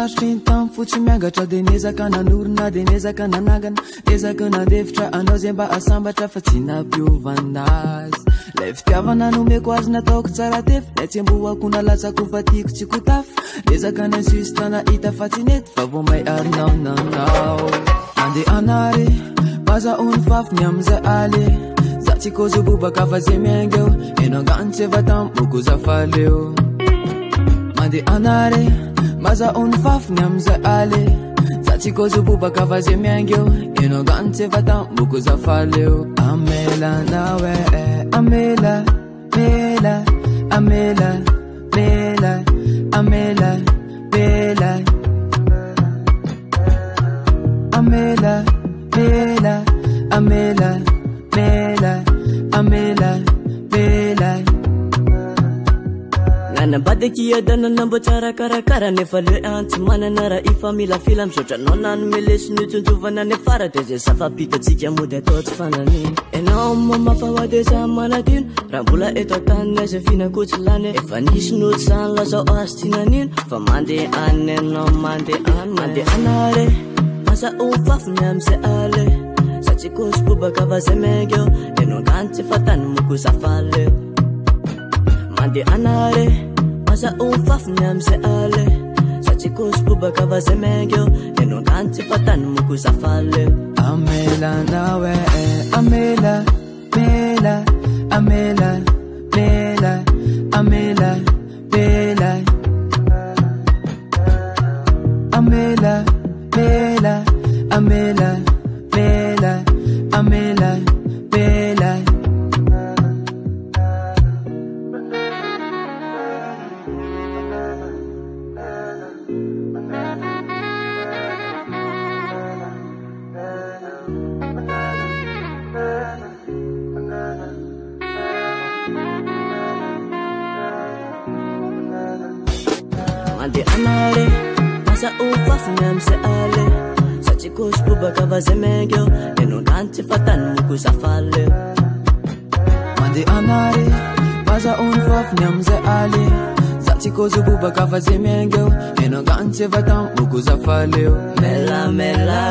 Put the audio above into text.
maritry ny tamy fotsy miangatra de nezaka nanorona de nezaka nanangana ezaka nandevitra anao zay mba asambatra fa tsy nampiovanazy lay fitiavana nomeko azy nataoko tsara tefy lay tsy amboako nalatsako fa tiako tsy kotafy ezaka nansistana hita fa tsy nety fa vo may arinao nanao ande anare baza ony fafiny amizay ale za tsy kozobobaka fa zay miaingeo eno angano tsy eva tamboko zafaleo ande anare baza ony fafiny amizay ale za tsy kozobobaka fa zay miaingeo eno angano tsy eva tamboko zafaleo amela nawe amela mela amela mela amela mela amela mela amela mela amela mela Nabadaki adana namba tsara karakara nefa le antsy manana raha ifa mila fila misotranao nanome lesiny tsontsovana ne fara de zay safampitatsika mody atao tsy fananiny enao mamafa de sa manadino raha mbola eto tany aza finakotsy lany efa nisy noty zany lazao azy tsy nanino fa mandeha any anao mandeha anare masa ofafiny amizay ale sa tsy kosy bobaka fa zay maingeo eno angano tsy fatany moko zafaleo mandeha anare masa ofafiny amizay ale sa tsy kosy bobaka fa zay maingeo eno angano tsy fatany moko zafaleo amela nawe amela mela amela mela amela mela amela mela amela mela amela mela mandeha anare masa ofafiny amizay ale sa tsy kosy bobaka fa zay maingeo eno angano tsy fatany moko zafaleo mandeha anare baza ony fafiny amizay ale za tsy kozobobaka fa zay miaingeo eno angano tsy eva tamboko zafaleo mela mela